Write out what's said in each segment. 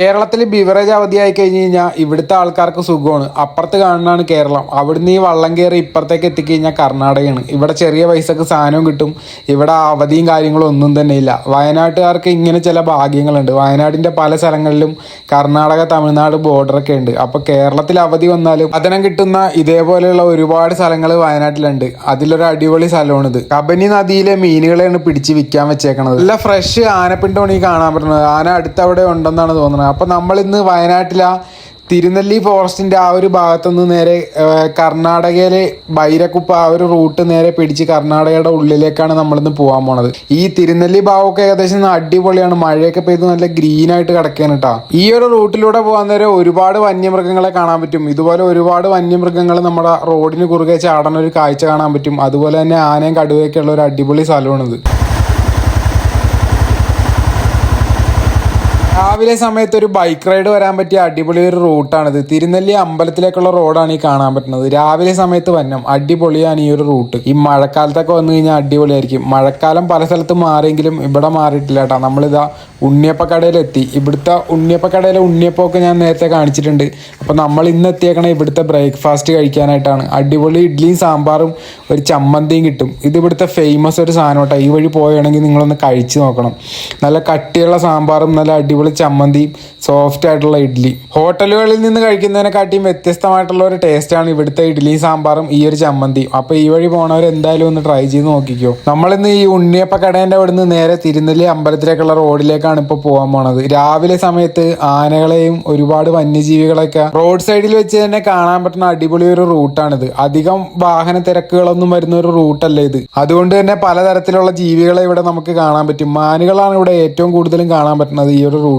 കേരളത്തിൽ ബിവറേജ് അവധിയായി കഴിഞ്ഞ് കഴിഞ്ഞാൽ ഇവിടുത്തെ ആൾക്കാർക്ക് സുഖമാണ്. അപ്പുറത്ത് കാണുന്നതാണ് കേരളം. അവിടുന്ന് ഈ വള്ളം കയറി ഇപ്പുറത്തേക്ക് എത്തിക്കഴിഞ്ഞാൽ കർണാടകയാണ്. ഇവിടെ ചെറിയ പൈസക്ക് സാധനവും കിട്ടും. ഇവിടെ അവധിയും കാര്യങ്ങളും ഒന്നും തന്നെ ഇല്ല. വയനാട്ടുകാർക്ക് ഇങ്ങനെ ചില ഭാഗ്യങ്ങളുണ്ട്. വയനാടിൻ്റെ പല സ്ഥലങ്ങളിലും കർണാടക തമിഴ്നാട് ബോർഡറൊക്കെ ഉണ്ട്. അപ്പോൾ കേരളത്തിൽ അവധി വന്നാലും അതിനം കിട്ടുന്ന ഇതേപോലെയുള്ള ഒരുപാട് സ്ഥലങ്ങൾ വയനാട്ടിലുണ്ട്. അതിലൊരു അടിപൊളി സ്ഥലമാണിത്. കബനി നദിയിലെ മീനുകളെയാണ് പിടിച്ച് വിൽക്കാൻ വെച്ചേക്കണത്. നല്ല ഫ്രഷ് ആനപ്പിണ്ടമാണ് ഈ കാണാൻ പറ്റുന്നത്. ആന അടുത്തവിടെ ഉണ്ടെന്നാണ് തോന്നുന്നത്. അപ്പോൾ നമ്മളിന്ന് വയനാട്ടിലെ തിരുനെല്ലി ഫോറസ്റ്റിൻ്റെ ആ ഒരു ഭാഗത്തുനിന്ന് നേരെ കർണാടകയിലെ ബൈരക്കുപ്പ ആ ഒരു റൂട്ട് നേരെ പിടിച്ച് കർണാടകയുടെ ഉള്ളിലേക്കാണ് നമ്മളിന്ന് പോകാൻ പോണത്. ഈ തിരുനെല്ലി ഭാഗമൊക്കെ ഏകദേശം അടിപൊളിയാണ്. മഴയൊക്കെ പെയ്ത് നല്ല ഗ്രീനായിട്ട് കിടക്കുകയാണ് കേട്ടോ. ഈ ഒരു റൂട്ടിലൂടെ പോകാൻ നേരം ഒരുപാട് വന്യമൃഗങ്ങളെ കാണാൻ പറ്റും. ഇതുപോലെ ഒരുപാട് വന്യമൃഗങ്ങൾ നമ്മുടെ റോഡിന് കുറുകെ ചാടണ ഒരു കാഴ്ച കാണാൻ പറ്റും. അതുപോലെ തന്നെ ആനയും കടുവയൊക്കെ ഉള്ള ഒരു അടിപൊളി സ്ഥലമാണിത്. രാവിലെ സമയത്ത് ഒരു ബൈക്ക് റൈഡ് വരാൻ പറ്റിയ അടിപൊളി ഒരു റൂട്ടാണിത്. തിരുനെല്ലി അമ്പലത്തിലേക്കുള്ള റോഡാണ് ഈ കാണാൻ പറ്റുന്നത്. രാവിലെ സമയത്ത് വന്നം അടിപൊളിയാണ് ഈ ഒരു റൂട്ട്. ഈ മഴക്കാലത്തൊക്കെ വന്നു കഴിഞ്ഞാൽ അടിപൊളിയായിരിക്കും. മഴക്കാലം പല സ്ഥലത്തും മാറിയെങ്കിലും ഇവിടെ മാറിയിട്ടില്ല കേട്ടോ. നമ്മളിതാ ഉണ്ണിയപ്പക്കടയിലെത്തി. ഇവിടുത്തെ ഉണ്ണിയപ്പക്കടയിലെ ഉണ്ണിയപ്പമൊക്കെ ഞാൻ നേരത്തെ കാണിച്ചിട്ടുണ്ട്. അപ്പോൾ നമ്മൾ ഇന്ന് എത്തിയേക്കണ ഇവിടുത്തെ ബ്രേക്ക്ഫാസ്റ്റ് കഴിക്കാനായിട്ടാണ്. അടിപൊളി ഇഡ്ഡലിയും സാമ്പാറും ഒരു ചമ്മന്തിയും കിട്ടും. ഇത് ഇവിടുത്തെ ഫേമസ് ഒരു സാധനം കേട്ടോ. ഈ വഴി പോവുകയാണെങ്കിൽ നിങ്ങളൊന്ന് കഴിച്ച് നോക്കണം. നല്ല കട്ടിയുള്ള സാമ്പാറും നല്ല അടിപൊളി ചമ്മന്തിയും സോഫ്റ്റ് ആയിട്ടുള്ള ഇഡ്ഡലി. ഹോട്ടലുകളിൽ നിന്ന് കഴിക്കുന്നതിനെക്കാട്ടിയും വ്യത്യസ്തമായിട്ടുള്ള ഒരു ടേസ്റ്റാണ് ഇവിടുത്തെ ഇഡ്ഡലിയും സാമ്പാറും ഈ ഒരു ചമ്മന്തിയും. അപ്പോൾ ഈ വഴി പോണവർ എന്തായാലും ഒന്ന് ട്രൈ ചെയ്ത് നോക്കിക്കോ. നമ്മളിന്ന് ഈ ഉണ്ണിയപ്പക്കടേൻ്റെ അവിടെ നിന്ന് നേരെ തിരുനെല്ലി അമ്പലത്തിലേക്കുള്ള റോഡിലേക്കാണ് ഇപ്പോൾ പോകാൻ പോണത്. രാവിലെ സമയത്ത് ആനകളെയും ഒരുപാട് വന്യജീവികളൊക്കെ റോഡ് സൈഡിൽ വെച്ച് തന്നെ കാണാൻ പറ്റുന്ന അടിപൊളി ഒരു റൂട്ടാണിത്. അധികം വാഹന തിരക്കുകളൊന്നും വരുന്ന ഒരു റൂട്ടല്ല ഇത്. അതുകൊണ്ട് തന്നെ പലതരത്തിലുള്ള ജീവികളെ ഇവിടെ നമുക്ക് കാണാൻ പറ്റും. മാനുകളാണ് ഇവിടെ ഏറ്റവും കൂടുതലും കാണാൻ പറ്റുന്നത് ഈ ഒരു റൂട്ടിൽ.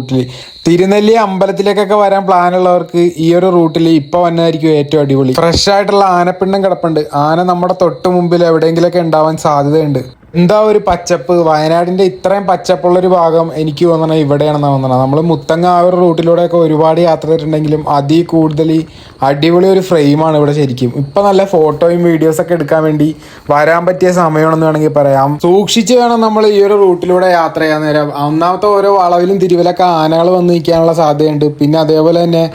തിരുനെല്ലി അമ്പലത്തിലേക്കൊക്കെ വരാൻ പ്ലാൻ ഉള്ളവർക്ക് ഈ ഒരു റൂട്ടിൽ ഇപ്പൊ വന്നതായിരിക്കും ഏറ്റവും അടിപൊളി. ഫ്രഷ് ആയിട്ടുള്ള ആനപ്പിണ്ടം കിടപ്പുണ്ട്. ആന നമ്മുടെ തൊട്ട് മുമ്പിൽ എവിടെയെങ്കിലൊക്കെ ഉണ്ടാവാൻ സാധ്യതയുണ്ട്. എന്താ ഒരു പച്ചപ്പ്! വയനാടിന്റെ ഇത്രയും പച്ചപ്പുള്ളൊരു ഭാഗം എനിക്ക് തോന്നണത് ഇവിടെയാണെന്നാണ് തോന്നണത്. നമ്മൾ മുത്തങ്ങ ആ ഒരു റൂട്ടിലൂടെയൊക്കെ ഒരുപാട് യാത്ര ചെയ്തിട്ടുണ്ടെങ്കിലും അതിൽ കൂടുതൽ അടിപൊളി ഒരു ഫ്രെയിമാണ് ഇവിടെ ശരിക്കും. ഇപ്പം നല്ല ഫോട്ടോയും വീഡിയോസൊക്കെ എടുക്കാൻ വേണ്ടി വരാൻ പറ്റിയ സമയമാണെന്ന് വേണമെങ്കിൽ പറയാം. സൂക്ഷിച്ച് വേണം നമ്മൾ ഈ ഒരു റൂട്ടിലൂടെ യാത്ര ചെയ്യാൻ നേരം. ഒന്നാമത്തെ ഓരോ വളവിലും തിരുവിലൊക്കെ ആനകൾ വന്ന് നിൽക്കാനുള്ള സാധ്യതയുണ്ട്. പിന്നെ അതേപോലെ തന്നെ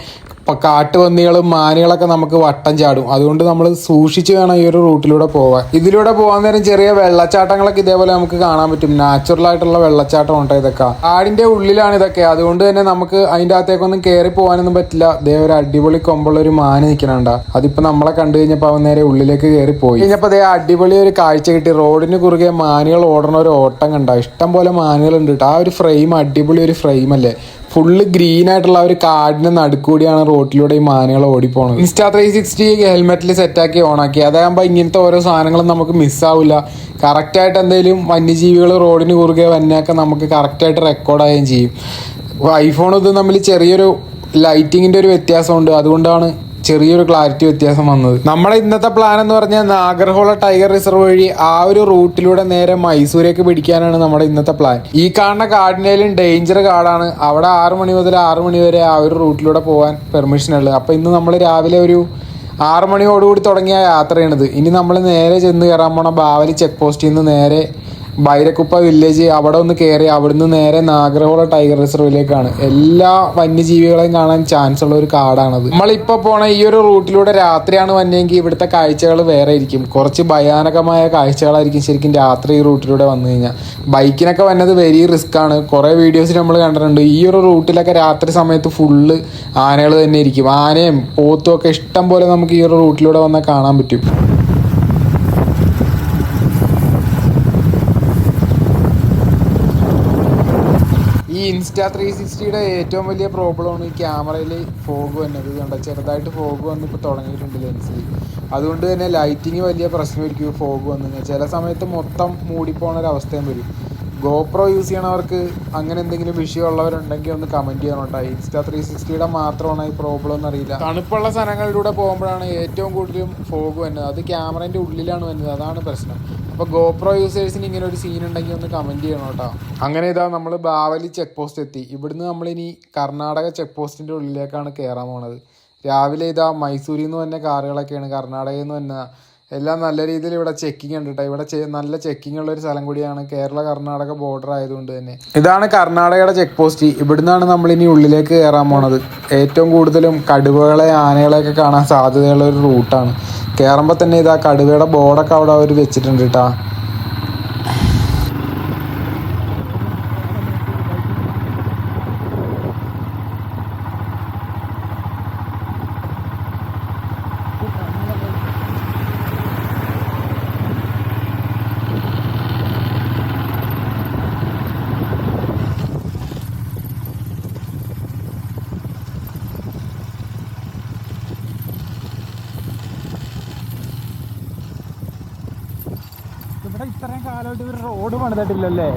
കാട്ടുപന്നികളും മാനുകളൊക്കെ നമുക്ക് വട്ടം ചാടും. അതുകൊണ്ട് നമ്മൾ സൂക്ഷിച്ച് വേണം ഈ ഒരു റൂട്ടിലൂടെ പോകാൻ. ഇതിലൂടെ പോകാൻ നേരം ചെറിയ വെള്ളച്ചാട്ടങ്ങളൊക്കെ ഇതേപോലെ നമുക്ക് കാണാൻ പറ്റും. നാച്ചുറൽ ആയിട്ടുള്ള വെള്ളച്ചാട്ടം ഉണ്ട് ഇതൊക്കെ. കാടിന്റെ ഉള്ളിലാണ് ഇതൊക്കെ. അതുകൊണ്ട് തന്നെ നമുക്ക് അതിൻ്റെ അകത്തേക്കൊന്നും കയറി പോകാനൊന്നും പറ്റില്ല. ഇതേ ഒരു അടിപൊളി കൊമ്പുള്ള ഒരു മാന് നിൽക്കണുണ്ട. അതിപ്പോ നമ്മളെ കണ്ടു കഴിഞ്ഞപ്പോൾ അവൻ നേരെ ഉള്ളിലേക്ക് കയറി പോയി കഴിഞ്ഞപ്പോൾ അതേ അടിപൊളി ഒരു കാഴ്ച കിട്ടി. റോഡിന് കുറുകെ മാനുകൾ ഓടണ ഒരു ഓട്ടം കണ്ട. ഇഷ്ടം പോലെ മാനുകളുണ്ട് കേട്ടോ. ആ ഒരു ഫ്രെയിം അടിപൊളി ഒരു ഫ്രെയിം അല്ലേ. ഫുള്ള് ഗ്രീൻ ആയിട്ടുള്ള ഒരു കാടിന് നടുക്കൂടിയാണ് റോഡിലൂടെ ഈ മാനുകൾ ഓടിപ്പോണത്. Insta360 ഹെൽമെറ്റിൽ സെറ്റാക്കി ഓണാക്കി. അതാകുമ്പോൾ ഇങ്ങനത്തെ ഓരോ സാധനങ്ങളും നമുക്ക് മിസ്സാവില്ല. കറക്റ്റായിട്ട് എന്തെങ്കിലും വന്യജീവികൾ റോഡിന് കുറുകെ വന്നൊക്കെ നമുക്ക് കറക്റ്റായിട്ട് റെക്കോർഡാവുകയും ചെയ്യും. ഐഫോൺ ഇത് തമ്മിൽ ചെറിയൊരു ലൈറ്റിങ്ങിൻ്റെ ഒരു വ്യത്യാസമുണ്ട്. അതുകൊണ്ടാണ് ചെറിയൊരു ക്ലാരിറ്റി വ്യത്യാസം വന്നത്. നമ്മുടെ ഇന്നത്തെ പ്ലാൻ എന്ന് പറഞ്ഞാൽ നാഗർഹോള ടൈഗർ റിസർവ് വഴി ആ ഒരു റൂട്ടിലൂടെ നേരെ മൈസൂരേക്ക് പിടിക്കാനാണ് നമ്മുടെ ഇന്നത്തെ പ്ലാൻ. ഈ കാണുന്ന കാടിനേലും ഡേഞ്ചർ കാടാണ്. അവിടെ 6 മണി മുതൽ 6 മണി വരെ ആ ഒരു റൂട്ടിലൂടെ പോകാൻ പെർമിഷൻ ഉള്ളത്. അപ്പോൾ ഇന്ന് നമ്മൾ രാവിലെ ഒരു 6 മണിയോടുകൂടി തുടങ്ങിയ യാത്രയാണിത്. ഇനി നമ്മൾ നേരെ ചെന്ന് കയറാൻ പോണ ബാവലി ചെക്ക് പോസ്റ്റിൽ നിന്ന് നേരെ ബൈരക്കുപ്പ വില്ലേജ് അവിടെ ഒന്ന് കയറി അവിടുന്ന് നേരെ നാഗർഹോള ടൈഗർ റിസർവിലേക്കാണ്. എല്ലാ വന്യജീവികളെയും കാണാൻ ചാൻസ് ഉള്ള ഒരു കാടാണത്. നമ്മളിപ്പോൾ പോണ ഈ ഒരു റൂട്ടിലൂടെ രാത്രിയാണ് വന്നെങ്കിൽ ഇവിടുത്തെ കാഴ്ചകൾ വേറെ ആയിരിക്കും. കുറച്ച് ഭയാനകമായ കാഴ്ചകളായിരിക്കും ശരിക്കും രാത്രി ഈ റൂട്ടിലൂടെ വന്നു കഴിഞ്ഞാൽ. ബൈക്കിനൊക്കെ വന്നത് വെരി റിസ്ക് ആണ്. കുറേ വീഡിയോസിൽ നമ്മൾ കണ്ടിട്ടുണ്ട്. ഈ ഒരു റൂട്ടിലൊക്കെ രാത്രി സമയത്ത് ഫുള്ള് ആനകൾ തന്നെ ഇരിക്കും. ആനയും പോത്തും ഒക്കെ ഇഷ്ടം പോലെ നമുക്ക് ഈ ഒരു റൂട്ടിലൂടെ വന്നാൽ കാണാൻ പറ്റും. ഈ Insta360യുടെ ഏറ്റവും വലിയ പ്രോബ്ലമാണ് ഈ ക്യാമറയിൽ ഫോഗ് വന്നത്. കണ്ട ചെറുതായിട്ട് ഫോഗ് വന്ന് ഇപ്പോൾ തുടങ്ങിയിട്ടുണ്ട് ലെൻസിൽ. അതുകൊണ്ട് തന്നെ ലൈറ്റിങ് വലിയ പ്രശ്നമായിരിക്കും ഫോഗ് വന്നു കഴിഞ്ഞാൽ. ചില സമയത്ത് മൊത്തം മൂടിപ്പോണ ഒരു അവസ്ഥയും വരും. ഗോപ്രോ യൂസ് ചെയ്യണവർക്ക് അങ്ങനെ എന്തെങ്കിലും വിഷയമുള്ളവരുണ്ടെങ്കിൽ ഒന്ന് കമൻറ്റ് ചെയ്യണം കേട്ടോ. Insta360യുടെ മാത്രമാണ് ഈ പ്രോബ്ലം എന്നറിയില്ല. തണുപ്പുള്ള സ്ഥലങ്ങളിലൂടെ പോകുമ്പോഴാണ് ഏറ്റവും കൂടുതലും ഫോഗ് വരുന്നത്. അത് ക്യാമറേൻ്റെ ഉള്ളിലാണ് വരുന്നത്. അതാണ് പ്രശ്നം. അപ്പോൾ ഗോപ്രോ യൂസേഴ്സിന് ഇങ്ങനെ ഒരു സീൻ ഉണ്ടെങ്കിൽ ഒന്ന് കമൻറ്റ് ചെയ്യണം കേട്ടോ. അങ്ങനെ ഇതാ നമ്മൾ ബാവലി ചെക്ക് പോസ്റ്റ് എത്തി. ഇവിടുന്ന് നമ്മളിനി കർണാടക ചെക്ക് പോസ്റ്റിൻ്റെ ഉള്ളിലേക്കാണ് കയറാൻ പോണത്. രാവിലെ ഇതാ മൈസൂരിൽ നിന്ന് തന്നെ കാറുകളൊക്കെയാണ്. കർണാടകയിൽ നിന്ന് തന്നെ എല്ലാം നല്ല രീതിയിൽ ഇവിടെ ചെക്കിങ് ഉണ്ട് കേട്ടോ. ഇവിടെ നല്ല ചെക്കിങ് ഉള്ള ഒരു സ്ഥലം കൂടിയാണ്, കേരള കർണാടക ബോർഡർ ആയതുകൊണ്ട് തന്നെ. ഇതാണ് കർണാടകയുടെ ചെക്ക് പോസ്റ്റ്. ഇവിടുന്നാണ് നമ്മൾ ഇനി ഉള്ളിലേക്ക് കയറാൻ പോണത്. ഏറ്റവും കൂടുതലും കടുവകളെ ആനകളെയൊക്കെ കാണാൻ സാധ്യതയുള്ള ഒരു റൂട്ടാണ്. കയറുമ്പോൾ തന്നെ ഇതാ കടുവയുടെ ബോർഡൊക്കെ അവിടെ അവർ വെച്ചിട്ടുണ്ട് കേട്ടോ. ഇവിടെ ഇത്രയും കാലമായിട്ട് ഇവർ റോഡ് പണിതിട്ടില്ലല്ലേ?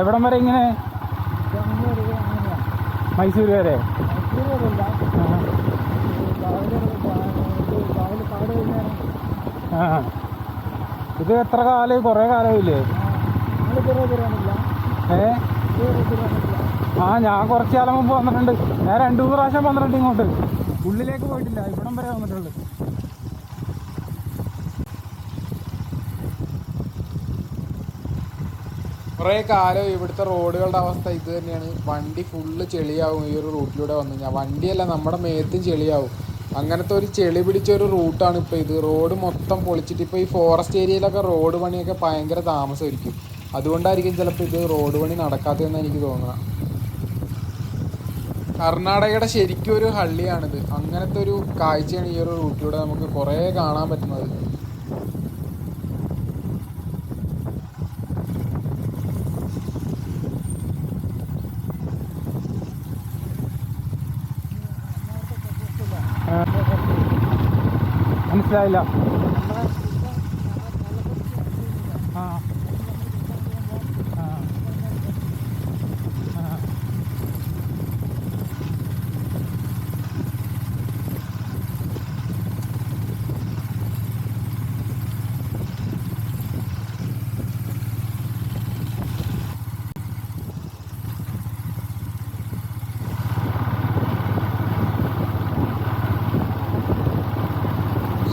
എവിടം വരെ ഇങ്ങനെ? മൈസൂർ വരെ? ഇത് എത്ര കാലം? കുറേ കാലമില്ലേ? ഞാൻ കുറച്ച് കാലം മുമ്പ് വന്നിട്ടുണ്ട്. ഞാൻ 2-3 പ്രാവശ്യം വന്നിട്ടുണ്ട് ഇങ്ങോട്ട്. ഉള്ളിലേക്ക് പോയിട്ടില്ല, ഇവിടം വരെ വന്നിട്ടുണ്ട്. കുറേ കാലം ഇവിടുത്തെ റോഡുകളുടെ അവസ്ഥ ഇത് തന്നെയാണ്. വണ്ടി ഫുള്ള് ചെളിയാവും ഈ ഒരു റൂട്ടിലൂടെ വന്നു കഴിഞ്ഞാൽ. വണ്ടിയല്ല, നമ്മുടെ മേത്തും ചെളിയാവും. അങ്ങനത്തെ ഒരു ചെളി പിടിച്ച ഒരു റൂട്ടാണ് ഇപ്പോൾ ഇത്. റോഡ് മൊത്തം പൊളിച്ചിട്ട് ഇപ്പോൾ ഈ ഫോറസ്റ്റ് ഏരിയയിലൊക്കെ റോഡ് പണിയൊക്കെ ഭയങ്കര താമസമായിരിക്കും. അതുകൊണ്ടായിരിക്കും ചിലപ്പോൾ ഇത് റോഡ് പണി നടക്കാത്തതെന്ന് എനിക്ക് തോന്നുന്നത്. കർണാടകയുടെ ശരിക്കും ഒരു ഹള്ളിയാണിത്. അങ്ങനത്തെ ഒരു കാഴ്ചയാണ് ഈ ഒരു റൂട്ടിലൂടെ നമുക്ക് കുറേ കാണാൻ പറ്റുന്നത്. മനസ്സിലായില്ല.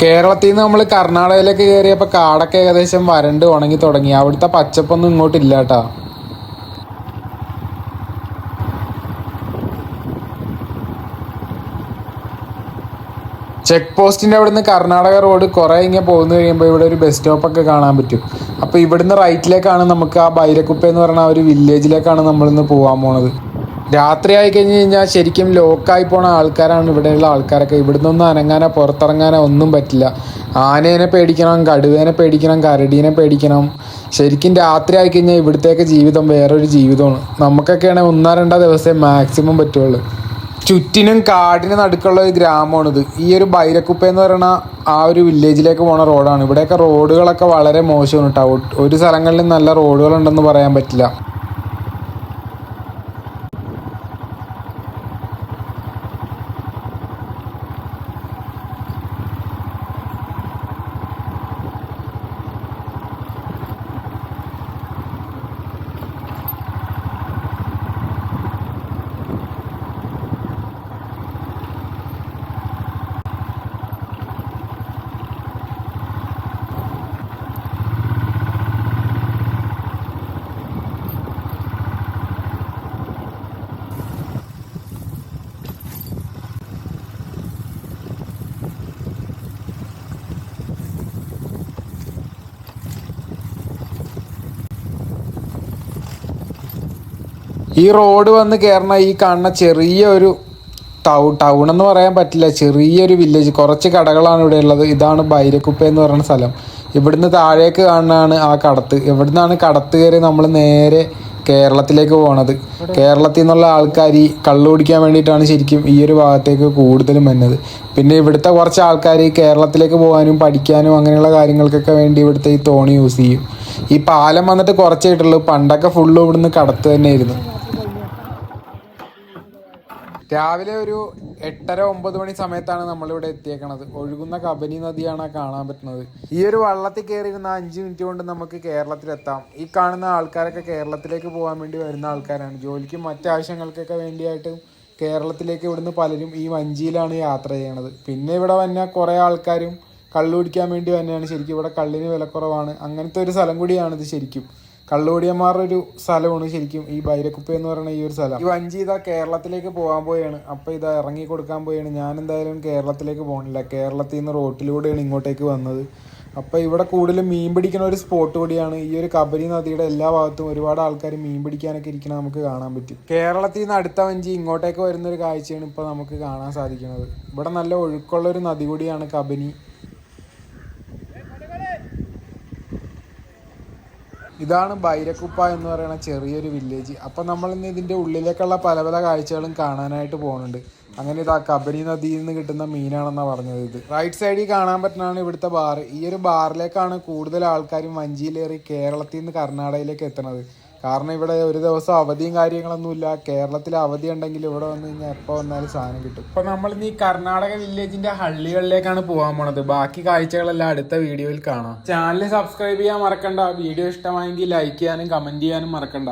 കേരളത്തിൽ നിന്ന് നമ്മൾ കർണാടകയിലേക്ക് കയറിയപ്പോൾ കാടൊക്കെ ഏകദേശം വരണ്ട് ഉണങ്ങി തുടങ്ങി. അവിടുത്തെ പച്ചപ്പൊന്നും ഇങ്ങോട്ടില്ല കേട്ടോ. ചെക്ക് പോസ്റ്റിൻ്റെ അവിടുന്ന് കർണാടക റോഡ് കുറേ ഇങ്ങനെ പോകുന്നു കഴിയുമ്പോൾ ഇവിടെ ഒരു ബസ് സ്റ്റോപ്പൊക്കെ കാണാൻ പറ്റും. അപ്പോൾ ഇവിടുന്ന് റൈറ്റിലേക്കാണ് നമുക്ക് ആ ബൈരക്കുപ്പ എന്ന് പറയുന്ന ആ ഒരു വില്ലേജിലേക്കാണ് നമ്മളിന്ന് പോകാൻ പോണത്. രാത്രി ആയി കഴിഞ്ഞ് കഴിഞ്ഞാൽ ശരിക്കും ലോക്കായി പോണ ആൾക്കാരാണ് ഇവിടെയുള്ള ആൾക്കാരൊക്കെ. ഇവിടുന്ന് ഒന്നും അനങ്ങാനോ പുറത്തിറങ്ങാനോ ഒന്നും പറ്റില്ല. ആനേനെ പേടിക്കണം, കടുവേനെ പേടിക്കണം, കരടീനെ പേടിക്കണം. ശരിക്കും രാത്രി ആയി കഴിഞ്ഞാൽ ഇവിടുത്തേക്ക് ജീവിതം വേറൊരു ജീവിതമാണ്. നമുക്കൊക്കെയാണെങ്കിൽ 1-2 ദിവസമേ മാക്സിമം പറ്റുള്ളൂ. ചുറ്റിനും കാടിന് നടുക്കുള്ള ഒരു ഗ്രാമമാണിത്. ഈ ഒരു ബൈരക്കുപ്പ എന്ന് പറയുന്ന ആ ഒരു വില്ലേജിലേക്ക് പോണ റോഡാണ്. ഇവിടെയൊക്കെ റോഡുകളൊക്കെ വളരെ മോശമാണ് കേട്ടോ. ഒരു സ്ഥലങ്ങളിലും നല്ല റോഡുകളുണ്ടെന്ന് പറയാൻ പറ്റില്ല. ഈ റോഡ് വന്ന് കയറണ ഈ കാണുന്ന ചെറിയൊരു ടൗൺ എന്ന് പറയാൻ പറ്റില്ല, ചെറിയൊരു വില്ലേജ്. കുറച്ച് കടകളാണ് ഇവിടെ ഉള്ളത്. ഇതാണ് ബൈരക്കുപ്പ എന്ന് പറയുന്ന സ്ഥലം. ഇവിടുന്ന് താഴേക്ക് കാണുന്നതാണ് ആ കടത്ത്. ഇവിടുന്നാണ് കടത്ത് കയറി നമ്മൾ നേരെ കേരളത്തിലേക്ക് പോണത്. കേരളത്തിൽ നിന്നുള്ള ആൾക്കാർ ഈ കള്ളു കുടിക്കാൻ വേണ്ടിയിട്ടാണ് ശരിക്കും ഈ ഒരു ഭാഗത്തേക്ക് കൂടുതലും വന്നത്. പിന്നെ ഇവിടുത്തെ കുറച്ച് ആൾക്കാർ കേരളത്തിലേക്ക് പോകാനും പഠിക്കാനും അങ്ങനെയുള്ള കാര്യങ്ങൾക്കൊക്കെ വേണ്ടി ഇവിടുത്തെ ഈ തോണി യൂസ് ചെയ്യും. ഈ പാലം വന്നിട്ട് കുറച്ചായിട്ടുള്ളൂ. പണ്ടൊക്കെ ഫുള്ള് ഇവിടുന്ന് കടത്ത് തന്നെയായിരുന്നു. രാവിലെ ഒരു 8:30-9 മണി സമയത്താണ് നമ്മളിവിടെ എത്തിയേക്കണത്. ഒഴുകുന്ന കബനി നദിയാണ് കാണാൻ പറ്റുന്നത്. ഈ ഒരു വള്ളത്തിൽ കയറിയിരുന്ന 5 മിനിറ്റ് കൊണ്ട് നമുക്ക് കേരളത്തിലെത്താം. ഈ കാണുന്ന ആൾക്കാരൊക്കെ കേരളത്തിലേക്ക് പോകാൻ വേണ്ടി വരുന്ന ആൾക്കാരാണ്. ജോലിക്കും മറ്റാവശ്യങ്ങൾക്കൊക്കെ വേണ്ടിയായിട്ട് കേരളത്തിലേക്ക് ഇവിടുന്ന് പലരും ഈ വഞ്ചിയിലാണ് യാത്ര ചെയ്യണത്. പിന്നെ ഇവിടെ വന്നാൽ കുറേ ആൾക്കാരും കള്ളു കുടിക്കാൻ വേണ്ടി തന്നെയാണ്. ശരിക്കും ഇവിടെ കള്ളിന് വിലക്കുറവാണ്. അങ്ങനത്തെ ഒരു സ്ഥലം കൂടിയാണിത്. ശരിക്കും കള്ളുകുടിയന്മാരുടെ ഒരു സ്ഥലമാണ് ശരിക്കും ഈ ബൈരക്കുപ്പ എന്ന് പറയുന്ന ഈ ഒരു സ്ഥലം. ഈ വഞ്ചി ഇതാ കേരളത്തിലേക്ക് പോകാൻ പോയാണ്. അപ്പോൾ ഇതാ ഇറങ്ങി കൊടുക്കാൻ പോയാണ്. ഞാൻ എന്തായാലും കേരളത്തിലേക്ക് പോകണില്ല. കേരളത്തിൽ നിന്ന് റോട്ടിലൂടെയാണ് ഇങ്ങോട്ടേക്ക് വന്നത്. അപ്പോൾ ഇവിടെ കൂടുതലും മീൻ പിടിക്കുന്ന ഒരു സ്പോട്ട് കൂടിയാണ്. ഈ ഒരു കബനി നദിയുടെ എല്ലാ ഭാഗത്തും ഒരുപാട് ആൾക്കാർ മീൻ പിടിക്കാനൊക്കെ ഇരിക്കണം നമുക്ക് കാണാൻ പറ്റും. കേരളത്തിൽ നിന്ന് അടുത്ത വഞ്ചി ഇങ്ങോട്ടേക്ക് വരുന്നൊരു കാഴ്ചയാണ് ഇപ്പോൾ നമുക്ക് കാണാൻ സാധിക്കുന്നത്. ഇവിടെ നല്ല ഒഴുക്കുള്ള ഒരു നദി കൂടിയാണ് കബനി. ഇതാണ് ബൈരക്കുപ്പ എന്ന് പറയുന്ന ചെറിയൊരു വില്ലേജ്. അപ്പം നമ്മളിന്ന് ഇതിൻ്റെ ഉള്ളിലേക്കുള്ള പല പല കാഴ്ചകളും കാണാനായിട്ട് പോകുന്നുണ്ട്. അങ്ങനെ ഇതാ കബനി നദിയിൽ നിന്ന് കിട്ടുന്ന മീനാണെന്നാണ് പറഞ്ഞത്. ഇത് റൈറ്റ് സൈഡിൽ കാണാൻ പറ്റുന്നതാണ് ഇവിടുത്തെ ബാർ. ഈ ഒരു ബാറിലേക്കാണ് കൂടുതൽ ആൾക്കാരും വഞ്ചിയിലേറി കേരളത്തിൽ നിന്ന് കർണാടകയിലേക്ക് എത്തുന്നത്. കാരണം ഇവിടെ ഒരു ദിവസം അവധിയും കാര്യങ്ങളൊന്നുമില്ല. കേരളത്തിൽ അവധി ഉണ്ടെങ്കിൽ ഇവിടെ വന്നു കഴിഞ്ഞാൽ എപ്പോൾ വന്നാലും സാധനം കിട്ടും. അപ്പോൾ നമ്മളിന്ന് ഈ കർണാടക വില്ലേജിന്റെ ഹള്ളികളിലേക്കാണ് പോകാൻ പോണത്. ബാക്കി കാഴ്ചകളെല്ലാം അടുത്ത വീഡിയോയിൽ കാണാം. ചാനൽ സബ്സ്ക്രൈബ് ചെയ്യാൻ മറക്കണ്ട. വീഡിയോ ഇഷ്ടമായെങ്കിൽ ലൈക്ക് ചെയ്യാനും കമന്റ് ചെയ്യാനും മറക്കണ്ട.